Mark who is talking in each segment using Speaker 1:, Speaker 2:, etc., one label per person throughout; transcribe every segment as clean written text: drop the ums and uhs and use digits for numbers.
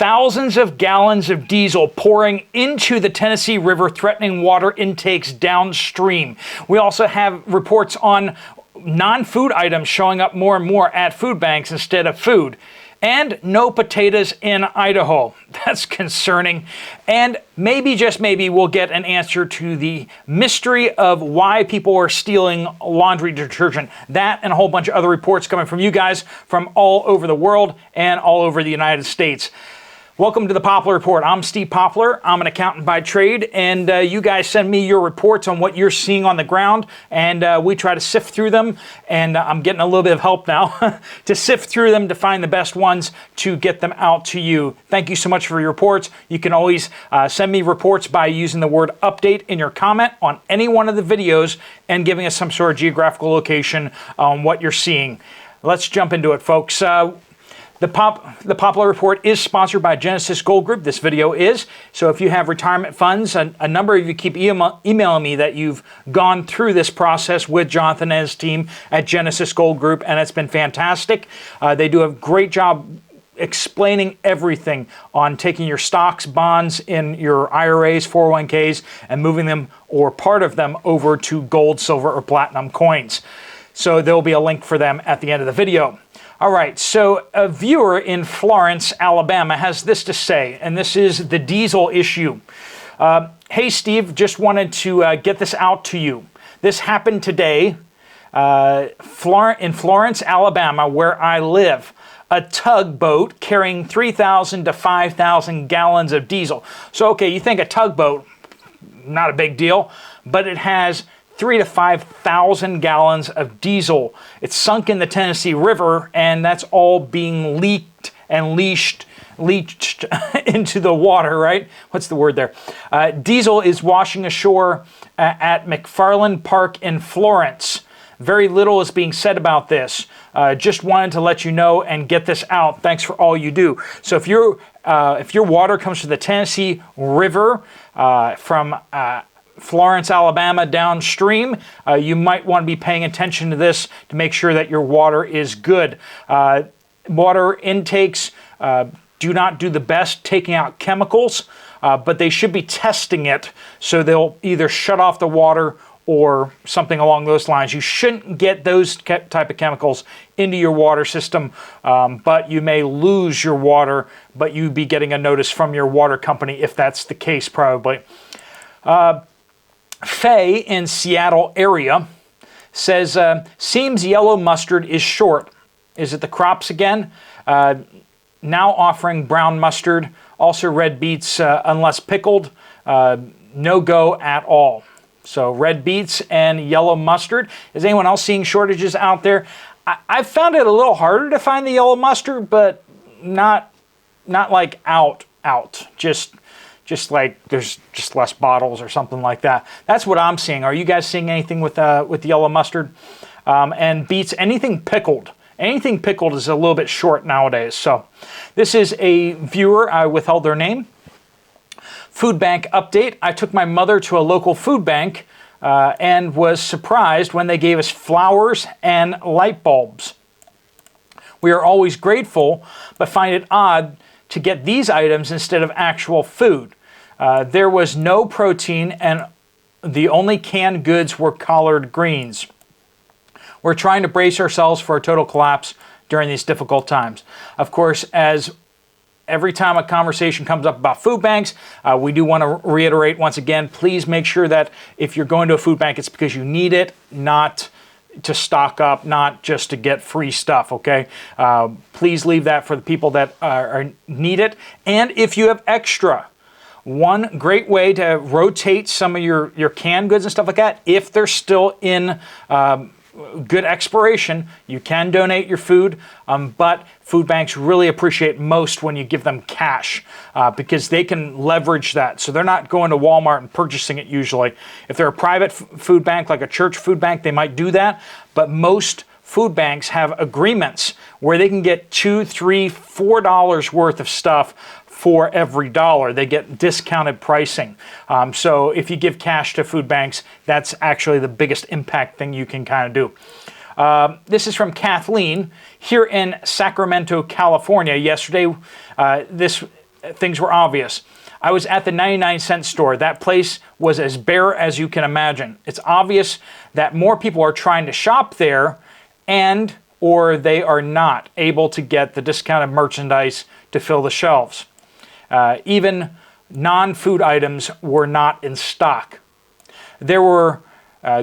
Speaker 1: Thousands of gallons of diesel pouring into the Tennessee River, threatening water intakes downstream. We also have reports on non-food items showing up more and more at food banks instead of food. And no potatoes in Idaho. That's concerning. And maybe, just maybe, we'll get an answer to the mystery of why people are stealing laundry detergent. That and a whole bunch of other reports coming from you guys from all over the world and all over the United States. Welcome to the Poplar Report. I'm Steve Poplar. I'm an accountant by trade, and you guys send me your reports on what you're seeing on the ground, and we try to sift through them, and I'm getting a little bit of help now to sift through them to find the best ones to get them out to you. Thank you so much for your reports. You can always send me reports by using the word update in your comment on any one of the videos and giving us some sort of geographical location on what you're seeing. Let's jump into it, folks. The Poplar Report is sponsored by Genesis Gold Group. This video is. So if you have retirement funds, a number of you keep emailing me that you've gone through this process with Jonathan and his team at Genesis Gold Group, and it's been fantastic. They do a great job explaining everything on taking your stocks, bonds in your IRAs, 401ks, and moving them or part of them over to gold, silver, or platinum coins. So there will be a link for them at the end of the video. All right, so a viewer in Florence, Alabama has this to say, and this is the diesel issue. Hey, Steve, just wanted to get this out to you. This happened today in Florence, Alabama, where I live. A tugboat carrying 3,000 to 5,000 gallons of diesel. So, okay, you think a tugboat, not a big deal, but it has 3,000 to 5,000 gallons of diesel. It's sunk in the Tennessee River, and that's all being leaked and leached into the water, right? What's the word there? Diesel is washing ashore at McFarland Park in Florence. Very little is being said about this. Just wanted to let you know and get this out. Thanks for all you do. So if your water comes from the Tennessee River from Florence, Alabama downstream, you might want to be paying attention to this to make sure that your water is good. Water intakes do not do the best taking out chemicals, but they should be testing it, so they'll either shut off the water or something along those lines. You shouldn't get those type of chemicals into your water system, but you may lose your water, but you'd be getting a notice from your water company if that's the case, probably. Faye in Seattle area says, seems yellow mustard is short. Is it the crops again? Now offering brown mustard, also red beets unless pickled, no go at all. So red beets and yellow mustard. Is anyone else seeing shortages out there? I've found it a little harder to find the yellow mustard, but not like out. Just like there's just less bottles or something like that. That's what I'm seeing. Are you guys seeing anything with yellow mustard? And beets, anything pickled. Anything pickled is a little bit short nowadays. So this is a viewer. I withheld their name. Food bank update. I took my mother to a local food bank and was surprised when they gave us flowers and light bulbs. We are always grateful, but find it odd to get these items instead of actual food. There was no protein, and the only canned goods were collard greens. We're trying to brace ourselves for a total collapse during these difficult times. Of course, as every time a conversation comes up about food banks, we do want to reiterate once again, please make sure that if you're going to a food bank, it's because you need it, not to stock up, not just to get free stuff, okay? Please leave that for the people that need it. And if you have extra, one great way to rotate some of your canned goods and stuff like that, if they're still in good expiration, you can donate your food, but food banks really appreciate most when you give them cash because they can leverage that. So they're not going to Walmart and purchasing it usually. If they're a private food bank, like a church food bank, they might do that, but most food banks have agreements where they can get $2, $3, $4 worth of stuff for every dollar. They get discounted pricing. So if you give cash to food banks, that's actually the biggest impact thing you can kind of do. This is from Kathleen here in Sacramento, California. Yesterday, this things were obvious. I was at the 99-cent store. That place was as bare as you can imagine. It's obvious that more people are trying to shop there and or they are not able to get the discounted merchandise to fill the shelves. Even non-food items were not in stock. There were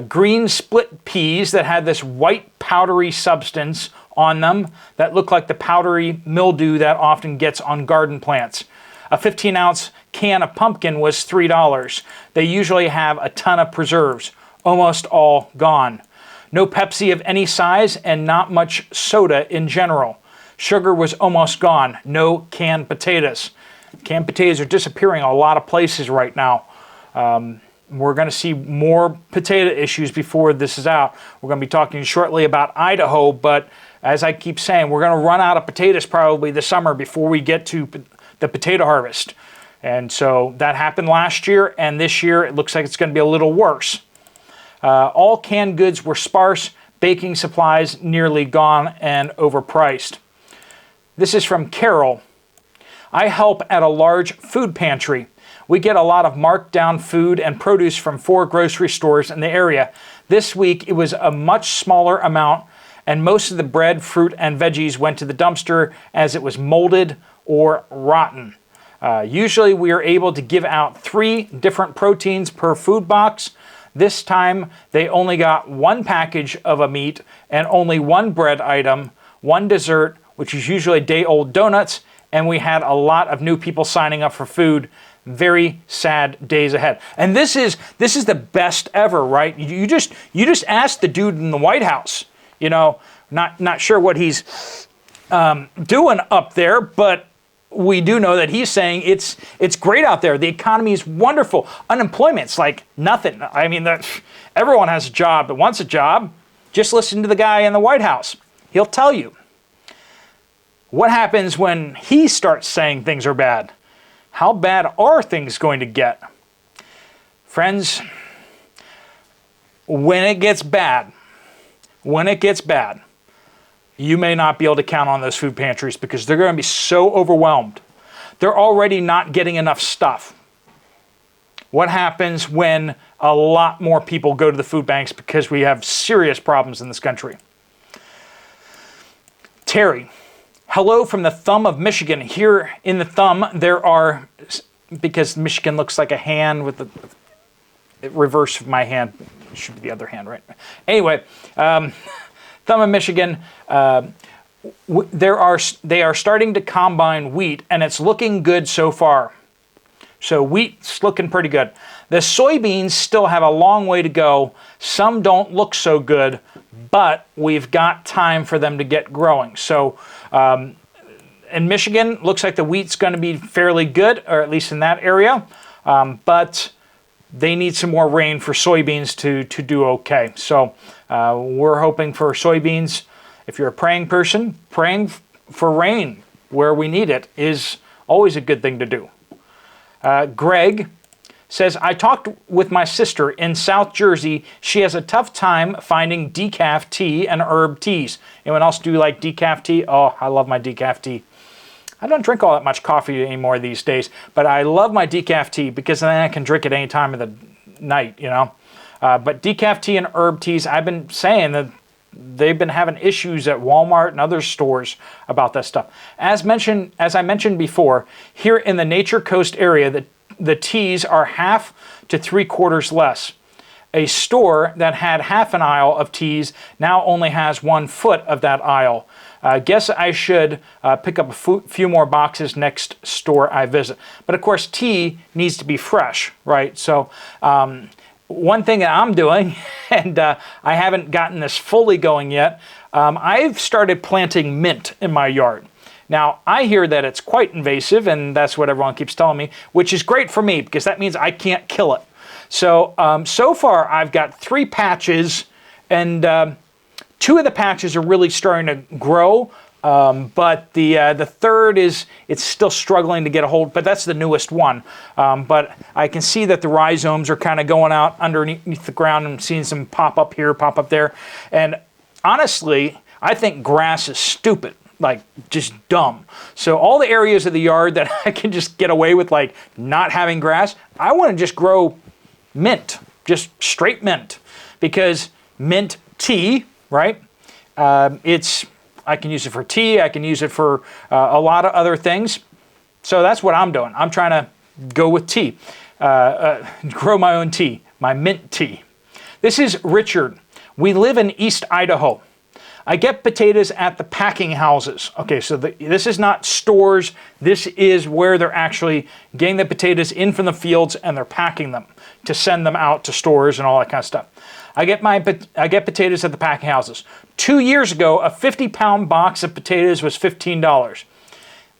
Speaker 1: green split peas that had this white powdery substance on them that looked like the powdery mildew that often gets on garden plants. A 15-ounce can of pumpkin was $3. They usually have a ton of preserves, almost all gone. No Pepsi of any size and not much soda in general. Sugar was almost gone. No canned potatoes. Canned potatoes are disappearing a lot of places right now. We're going to see more potato issues before this is out. We're going to be talking shortly about Idaho, but as I keep saying, we're going to run out of potatoes probably this summer before we get to the potato harvest. And so that happened last year, and this year it looks like it's going to be a little worse. All canned goods were sparse, baking supplies nearly gone and overpriced. This is from Carol. I help at a large food pantry. We get a lot of marked down food and produce from 4 grocery stores in the area. This week it was a much smaller amount, and most of the bread, fruit, and veggies went to the dumpster as it was molded or rotten. Usually we are able to give out 3 different proteins per food box. This time they only got 1 package of a meat and only 1 bread item, 1 dessert, which is usually day-old donuts, and we had a lot of new people signing up for food. Very sad days ahead. And this is the best ever, right? You just asked the dude in the White House, not sure what he's doing up there, but we do know that he's saying it's great out there. The economy is wonderful. Unemployment's like nothing. I mean, everyone has a job that wants a job. Just listen to the guy in the White House. He'll tell you. What happens when he starts saying things are bad? How bad are things going to get? Friends, when it gets bad, you may not be able to count on those food pantries because they're going to be so overwhelmed. They're already not getting enough stuff. What happens when a lot more people go to the food banks because we have serious problems in this country? Terry, hello from the thumb of Michigan. Here in the thumb, there are, because Michigan looks like a hand with the reverse of my hand, it should be the other hand, right? Anyway, thumb of Michigan, they are starting to combine wheat, and it's looking good so far. So wheat's looking pretty good. The soybeans still have a long way to go. Some don't look so good, but we've got time for them to get growing. So in Michigan, looks like the wheat's going to be fairly good, or at least in that area. But they need some more rain for soybeans to do okay. So we're hoping for soybeans. If you're a praying person, praying for rain where we need it is always a good thing to do. Greg says, I talked with my sister in South Jersey. She has a tough time finding decaf tea and herb teas. Anyone else do like decaf tea? Oh, I love my decaf tea. I don't drink all that much coffee anymore these days, but I love my decaf tea because then I can drink it any time of the night, But decaf tea and herb teas, I've been saying that they've been having issues at Walmart and other stores about that stuff. As I mentioned before, here in the Nature Coast area, the teas are 1/2 to 3/4 less. A store that had half an aisle of teas now only has 1 foot of that aisle. Guess I should pick up a few more boxes next store I visit. But of course, tea needs to be fresh, right? So one thing that I'm doing, and I haven't gotten this fully going yet, I've started planting mint in my yard. Now, I hear that it's quite invasive, and that's what everyone keeps telling me, which is great for me because that means I can't kill it. So, so far I've got 3 patches, and 2 of the patches are really starting to grow, but the third it's still struggling to get a hold, but that's the newest one. But I can see that the rhizomes are kind of going out underneath the ground and seeing some pop up here, pop up there. And honestly, I think grass is stupid like just dumb. So all the areas of the yard that I can just get away with like not having grass, I want to just grow mint, just straight mint, because mint tea, right? I can use it for tea. I can use it for a lot of other things. So that's what I'm doing. I'm trying to go with tea, grow my own tea, my mint tea. This is Richard. We live in East Idaho. I get potatoes at the packing houses. Okay, so this is not stores. This is where they're actually getting the potatoes in from the fields and they're packing them to send them out to stores and all that kind of stuff. I get potatoes at the packing houses. 2 years ago, a 50-pound box of potatoes was $15.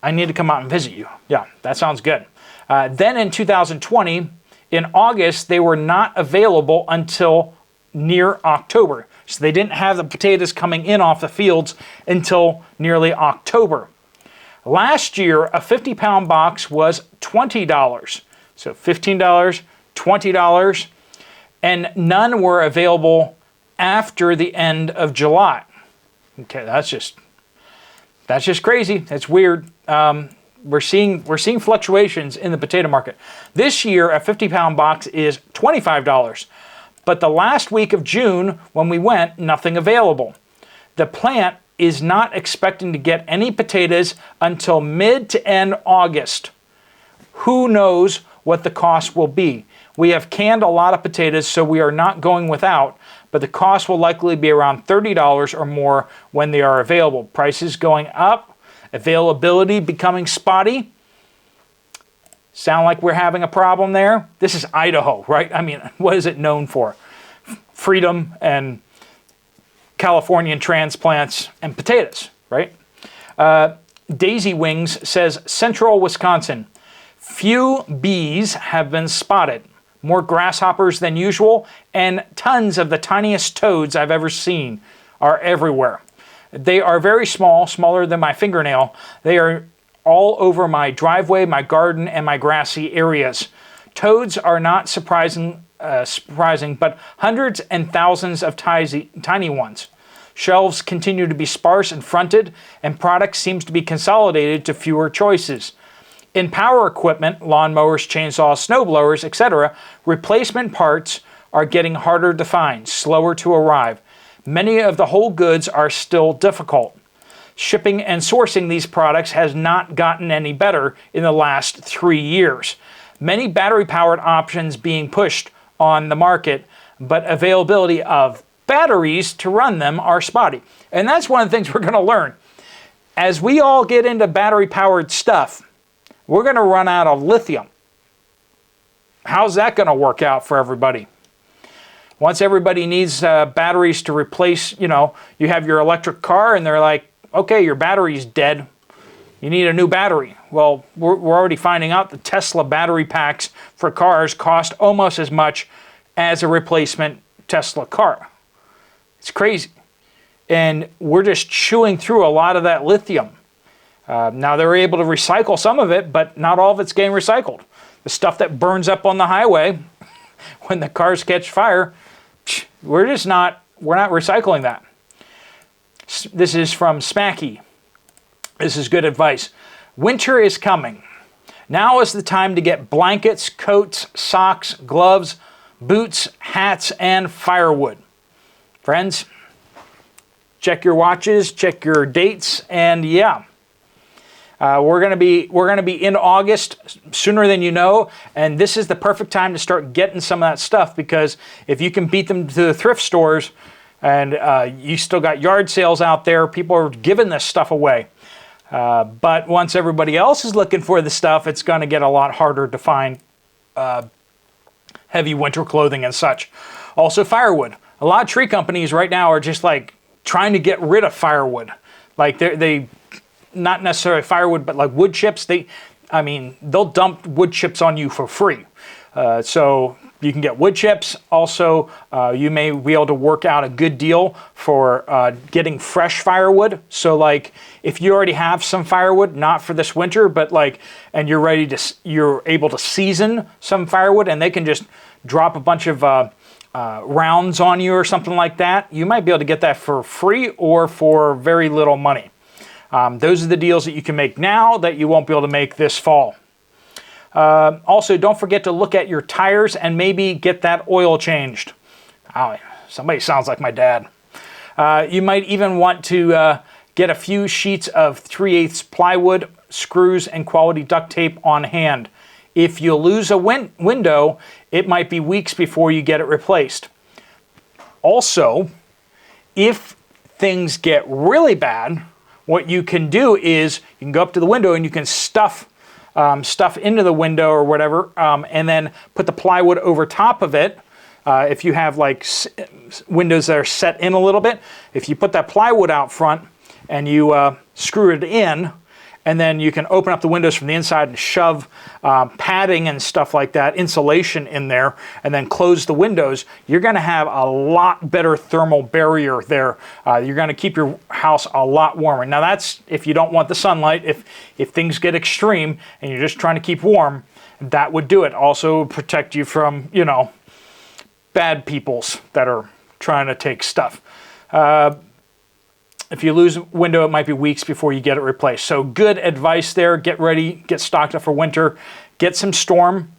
Speaker 1: I need to come out and visit you. Yeah, that sounds good. Then in 2020, in August, they were not available until near October. So they didn't have the potatoes coming in off the fields until nearly October. Last year, a 50-pound box was $20. So $15, $20, and none were available after the end of July. Okay, that's just crazy. That's weird. We're seeing fluctuations in the potato market. This year, a 50-pound box is $25. But the last week of June, when we went, nothing available. The plant is not expecting to get any potatoes until mid to end August. Who knows what the cost will be? We have canned a lot of potatoes, so we are not going without, but the cost will likely be around $30 or more when they are available. Prices going up, availability becoming spotty. Sound like we're having a problem there? This is Idaho, right? I mean, what is it known for? Freedom and Californian transplants and potatoes, right? Daisy Wings says, Central Wisconsin. Few bees have been spotted. More grasshoppers than usual, and tons of the tiniest toads I've ever seen are everywhere. They are very small, smaller than my fingernail. They are all over my driveway, my garden, and my grassy areas. Toads are not surprising, but hundreds and thousands of tiny ones. Shelves continue to be sparse and fronted, and products seems to be consolidated to fewer choices. In power equipment, lawnmowers, chainsaws, snowblowers, etc., replacement parts are getting harder to find, slower to arrive. Many of the whole goods are still difficult. Shipping and sourcing these products has not gotten any better in the last 3 years. Many battery-powered options being pushed on the market, but availability of batteries to run them are spotty. And that's one of the things we're going to learn. As we all get into battery-powered stuff, we're going to run out of lithium. How's that going to work out for everybody? Once everybody needs batteries to replace, you have your electric car and they're like, okay, your battery's dead. You need a new battery. Well, we're already finding out the Tesla battery packs for cars cost almost as much as a replacement Tesla car. It's crazy. And we're just chewing through a lot of that lithium. Now they're able to recycle some of it, but not all of it's getting recycled. The stuff that burns up on the highway when the cars catch fire, we're not recycling that. This is from Smacky. This is good advice. Winter is coming. Now is the time to get blankets, coats, socks, gloves, boots, hats, and firewood. Friends, check your watches, check your dates, and yeah. We're gonna be in August sooner than you know, and this is the perfect time to start getting some of that stuff, because if you can beat them to the thrift stores, and you still got yard sales out there, people are giving this stuff away. But once everybody else is looking for the stuff, it's going to get a lot harder to find heavy winter clothing and such. Also, firewood. A lot of tree companies right now are just like trying to get rid of firewood. Like they not necessarily firewood, but like wood chips. They'll dump wood chips on you for free. So you can get wood chips. Also, you may be able to work out a good deal for getting fresh firewood. So like if you already have some firewood, not for this winter, but and you're able to season some firewood, and they can just drop a bunch of rounds on you or something like that. You might be able to get that for free or for very little money. Those are the deals that you can make now that you won't be able to make this fall. Also, don't forget to look at your tires and maybe get that oil changed. Oh, somebody sounds like my dad. You might even want to get a few sheets of 3/8 plywood, screws, and quality duct tape on hand. If you lose a window, it might be weeks before you get it replaced. Also, if things get really bad, what you can do is you can go up to the window and you can stuff into the window or whatever, and then put the plywood over top of it. If you have like windows that are set in a little bit, if you put that plywood out front and you screw it in, and then you can open up the windows from the inside and shove padding and stuff like that, insulation in there, and then close the windows, you're going to have a lot better thermal barrier there. You're going to keep your house a lot warmer. Now that's if you don't want the sunlight. If things get extreme and you're just trying to keep warm, that would do it. Also protect you from, you know, bad peoples that are trying to take stuff. If you lose a window, it might be weeks before you get it replaced. So good advice there. Get ready, get stocked up for winter. Get some storm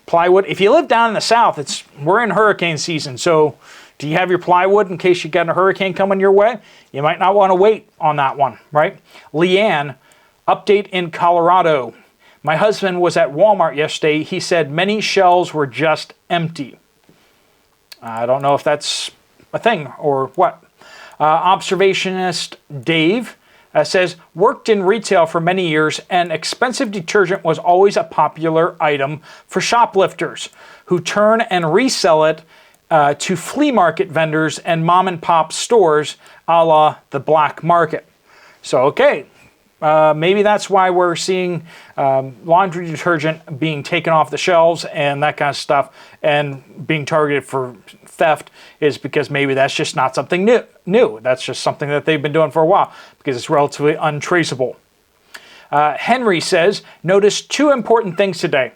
Speaker 1: plywood. If you live down in the south, we're in hurricane season. So do you have your plywood in case you got a hurricane coming your way? You might not want to wait on that one, right? Leanne, update in Colorado. My husband was at Walmart yesterday. He said many shelves were just empty. I don't know if that's a thing or what. Observationist Dave says, worked in retail for many years and expensive detergent was always a popular item for shoplifters who turn and resell it to flea market vendors and mom and pop stores a la the black market. So, okay, maybe that's why we're seeing laundry detergent being taken off the shelves and that kind of stuff and being targeted for theft, is because maybe that's just not something new. That's just something that they've been doing for a while because it's relatively untraceable. Henry says, noticed two important things today.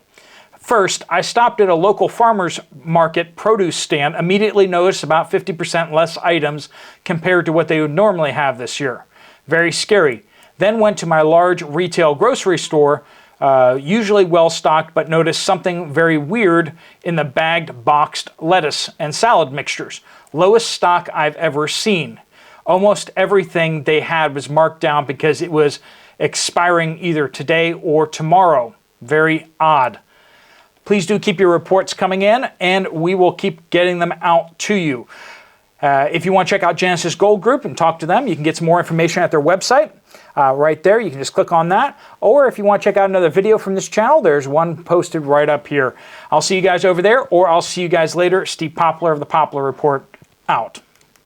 Speaker 1: First, I stopped at a local farmer's market produce stand, immediately noticed about 50% less items compared to what they would normally have this year. Very scary. Then went to my large retail grocery store, usually well stocked, but noticed something very weird in the bagged boxed lettuce and salad mixtures. Lowest stock I've ever seen. Almost everything they had was marked down because it was expiring either today or tomorrow. Very odd. Please do keep your reports coming in and we will keep getting them out to you. If you want to check out Genesis Gold Group and talk to them, you can get some more information at their website. Right there, you can just click on that. Or if you want to check out another video from this channel, there's one posted right up here. I'll see you guys over there, or I'll see you guys later. Steve Poplar of the Poplar Report, out.